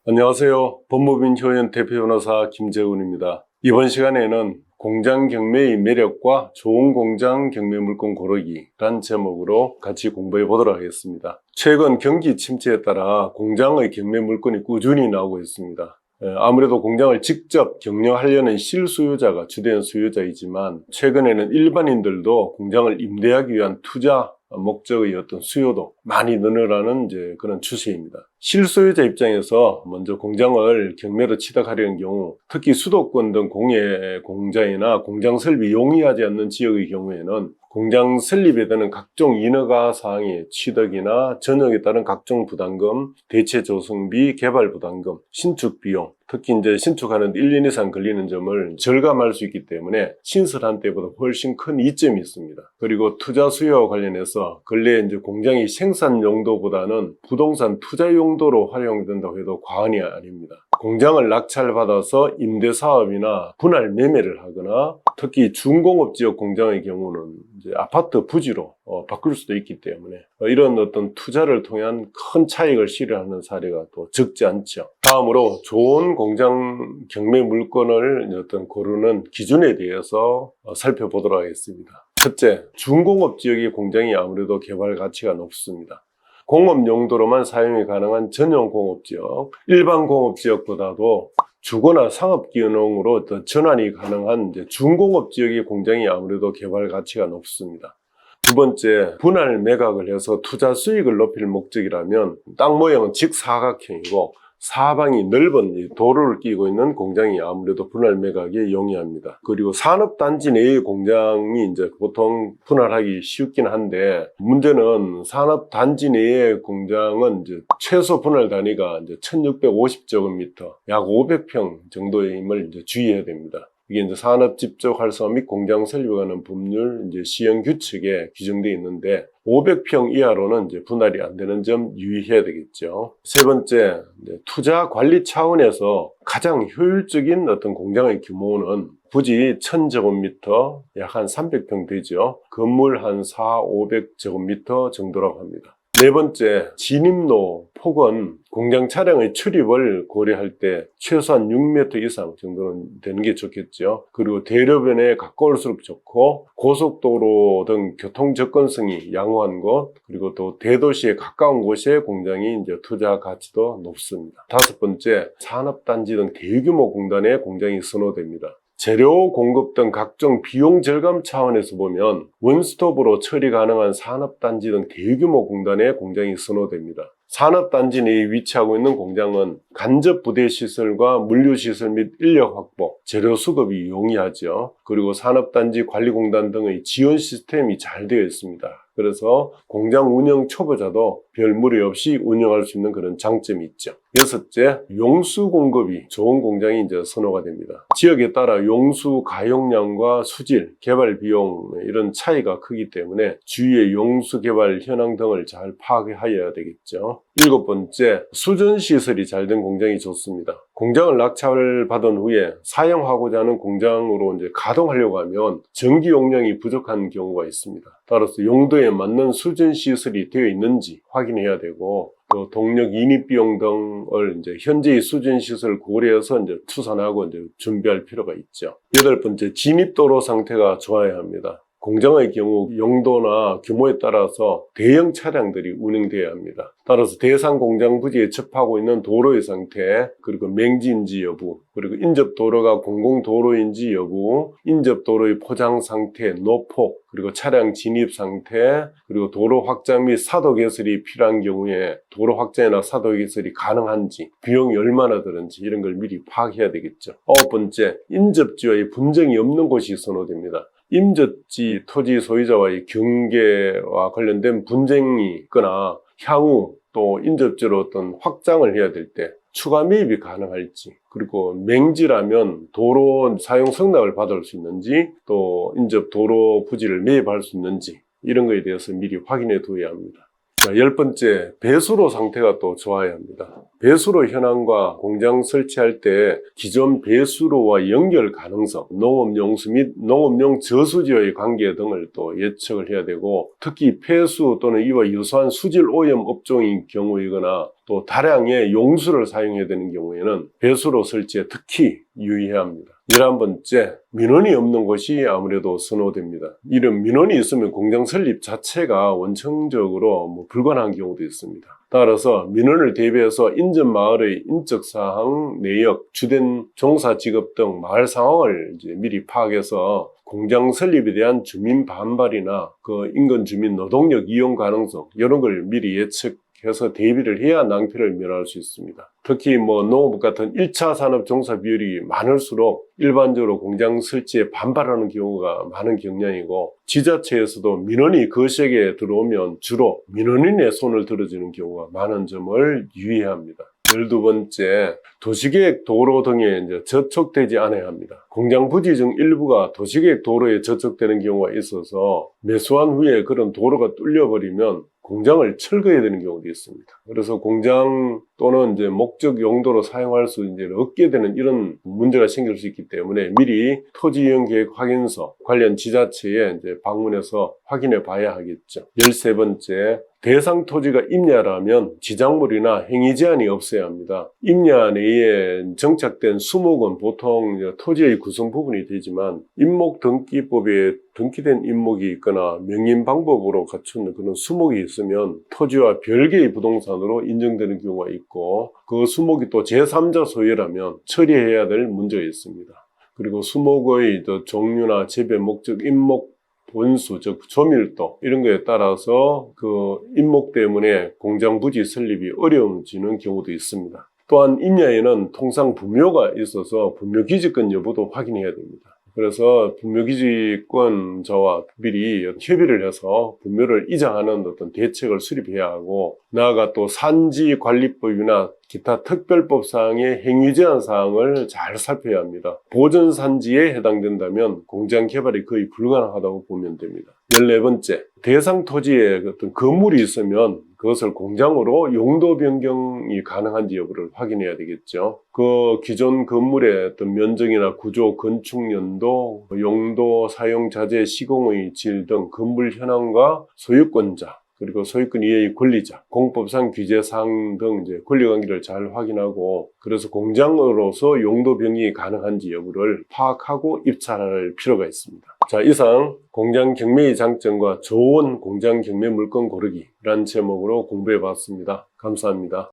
안녕하세요. 법무빈 효연 대표 변호사 김재훈입니다. 이번 시간에는 공장 경매의 매력과 좋은 공장 경매 물건 고르기란 제목으로 같이 공부해 보도록 하겠습니다. 최근 경기 침체에 따라 공장의 경매 물건이 꾸준히 나오고 있습니다. 아무래도 공장을 직접 경영하려는 실수요자가 주된 수요자이지만 최근에는 일반인들도 공장을 임대하기 위한 투자 목적의 어떤 수요도 많이 늘어나는 그런 추세입니다. 실소유자 입장에서 먼저 공장을 경매로 취득하려는 경우, 특히 수도권 등 공예 공장이나 공장 설비 용이하지 않는 지역의 경우에는 공장 설립에 드는 각종 인허가 사항의 취득이나 전역에 따른 각종 부담금, 대체 조성비, 개발 부담금, 신축 비용, 특히 신축하는 데 1년 이상 걸리는 점을 절감할 수 있기 때문에 신설한 때보다 훨씬 큰 이점이 있습니다. 그리고 투자 수요와 관련해서 근래 공장이 생산 용도보다는 부동산 투자 용도로 활용된다고 해도 과언이 아닙니다. 공장을 낙찰받아서 임대사업이나 분할 매매를 하거나 특히 중공업지역 공장의 경우는 아파트 부지로 바꿀 수도 있기 때문에 이런 어떤 투자를 통한 큰 차익을 실현하는 사례가 또 적지 않죠. 다음으로 좋은 공장 경매 물건을 고르는 기준에 대해서 살펴보도록 하겠습니다. 첫째, 중공업 지역의 공장이 아무래도 개발 가치가 높습니다. 공업 용도로만 사용이 가능한 전용 공업지역, 일반 공업지역보다도 주거나 상업기능으로 더 전환이 가능한 중공업 지역의 공장이 아무래도 개발 가치가 높습니다. 두 번째, 분할 매각을 해서 투자 수익을 높일 목적이라면 땅 모양은 직사각형이고 사방이 넓은 도로를 끼고 있는 공장이 아무래도 분할 매각에 용이합니다. 그리고 산업단지 내의 공장이 보통 분할하기 쉽긴 한데 문제는 산업단지 내의 공장은 최소 분할 단위가 1650제곱미터, 약 500평 정도임을 주의해야 됩니다. 이게 산업 집적 활성화 및 공장 설립에 관한 법률 시행 규칙에 규정되어 있는데 500평 이하로는 분할이 안 되는 점 유의해야 되겠죠. 세 번째, 투자 관리 차원에서 가장 효율적인 어떤 공장의 규모는 부지 1000제곱미터, 약 한 300평 되죠. 건물 한 400-500제곱미터 정도라고 합니다. 네 번째, 진입로 폭은 공장 차량의 출입을 고려할 때 최소한 6m 이상 정도는 되는 게 좋겠죠. 그리고 대로변에 가까울수록 좋고 고속도로 등 교통 접근성이 양호한 곳, 그리고 또 대도시에 가까운 곳에 공장이 투자 가치도 높습니다. 다섯 번째, 산업단지 등 대규모 공단에 공장이 선호됩니다. 재료 공급 등 각종 비용 절감 차원에서 보면 원스톱으로 처리 가능한 산업단지 등 대규모 공단에 공장이 선호됩니다. 산업단지 내에 위치하고 있는 공장은 간접 부대시설과 물류시설 및 인력 확보, 재료 수급이 용이하죠. 그리고 산업단지 관리공단 등의 지원 시스템이 잘 되어 있습니다. 그래서 공장 운영 초보자도 별 무리 없이 운영할 수 있는 그런 장점이 있죠. 여섯째, 용수 공급이 좋은 공장이 선호가 됩니다. 지역에 따라 용수 가용량과 수질, 개발 비용 이런 차이가 크기 때문에 주위의 용수 개발 현황 등을 잘 파악해야 되겠죠. 일곱 번째, 수전시설이 잘 된 공장이 좋습니다. 공장을 낙찰받은 후에 사용하고자 하는 공장으로 가동하려고 하면 전기 용량이 부족한 경우가 있습니다. 따라서 용도에 맞는 수전시설이 되어 있는지 확인해야 되고 또 동력 인입 비용 등을 현재의 수전시설을 고려해서 추산하고 준비할 필요가 있죠. 여덟 번째, 진입도로 상태가 좋아야 합니다. 공장의 경우 용도나 규모에 따라서 대형 차량들이 운행되어야 합니다. 따라서 대상 공장 부지에 접하고 있는 도로의 상태, 그리고 맹지인지 여부, 그리고 인접도로가 공공도로인지 여부, 인접도로의 포장 상태, 노폭, 그리고 차량 진입 상태, 그리고 도로 확장 및 사도 개설이 필요한 경우에 도로 확장이나 사도 개설이 가능한지, 비용이 얼마나 드는지 이런 걸 미리 파악해야 되겠죠. 아홉 번째, 인접지와의 분쟁이 없는 곳이 선호됩니다. 임접지 토지 소유자와의 경계와 관련된 분쟁이 있거나 향후 또 인접지로 어떤 확장을 해야 될 때 추가 매입이 가능할지, 그리고 맹지라면 도로 사용 승낙을 받을 수 있는지, 또 인접 도로 부지를 매입할 수 있는지 이런 거에 대해서 미리 확인해 두어야 합니다. 자, 열 번째, 배수로 상태가 또 좋아야 합니다. 배수로 현황과 공장 설치할 때 기존 배수로와 연결 가능성, 농업용수 및 농업용 저수지와의 관계 등을 또 예측을 해야 되고, 특히 폐수 또는 이와 유사한 수질 오염 업종인 경우이거나 또 다량의 용수를 사용해야 되는 경우에는 배수로 설치에 특히 유의해야 합니다. 11번째, 민원이 없는 곳이 아무래도 선호됩니다. 이런 민원이 있으면 공장 설립 자체가 원천적으로 불가능한 경우도 있습니다. 따라서 민원을 대비해서 인접 마을의 인적 사항, 내역, 주된 종사 직업 등 마을 상황을 이제 미리 파악해서 공장 설립에 대한 주민 반발이나 그 인근 주민 노동력 이용 가능성 이런 걸 미리 예측해서 대비를 해야 낭패를 면할 수 있습니다. 특히 농업 같은 1차 산업 종사 비율이 많을수록 일반적으로 공장 설치에 반발하는 경우가 많은 경향이고, 지자체에서도 민원이 거시하게 들어오면 주로 민원인의 손을 들어주는 경우가 많은 점을 유의해야 합니다. 12번째, 도시계획 도로 등에 이제 저촉되지 않아야 합니다. 공장 부지 중 일부가 도시계획 도로에 저촉되는 경우가 있어서 매수한 후에 그런 도로가 뚫려버리면 공장을 철거해야 되는 경우도 있습니다. 그래서 공장 또는 이제 목적 용도로 사용할 수 이제 없게 되는 이런 문제가 생길 수 있기 때문에 미리 토지 이용 계획 확인서 관련 지자체에 이제 방문해서 확인해 봐야 하겠죠. 13번째, 대상 토지가 임야라면 지작물이나 행위 제한이 없어야 합니다. 임야 내에 정착된 수목은 보통 토지의 구성 부분이 되지만 임목 등기법에 등기된 임목이 있거나 명인 방법으로 갖춘 그런 수목이 있으면 토지와 별개의 부동산으로 인정되는 경우가 있고, 그 수목이 또 제3자 소유라면 처리해야 될 문제가 있습니다. 그리고 수목의 종류나 재배 목적, 임목 본수, 즉 조밀도 이런 거에 따라서 그 임목 때문에 공장 부지 설립이 어려워지는 경우도 있습니다. 또한 임야에는 통상 분묘가 있어서 분묘 기지권 여부도 확인해야 됩니다. 그래서 분묘기지권자와 미리 협의를 해서 분묘를 이장하는 어떤 대책을 수립해야 하고, 나아가 또 산지관리법이나 기타 특별법 사항의 행위 제한 사항을 잘 살펴야 합니다. 보전 산지에 해당된다면 공장 개발이 거의 불가능하다고 보면 됩니다. 14번째, 대상 토지에 어떤 건물이 있으면 그것을 공장으로 용도 변경이 가능한지 여부를 확인해야 되겠죠. 그 기존 건물의 어떤 면적이나 구조, 건축 연도, 용도, 사용 자재, 시공의 질 등 건물 현황과 소유권자, 그리고 소유권 이해의 권리자, 공법상 규제사항 등 이제 권리관계를 잘 확인하고, 그래서 공장으로서 용도 변경이 가능한지 여부를 파악하고 입찰할 필요가 있습니다. 자, 이상 공장 경매의 장점과 좋은 공장 경매 물건 고르기라는 제목으로 공부해 봤습니다. 감사합니다.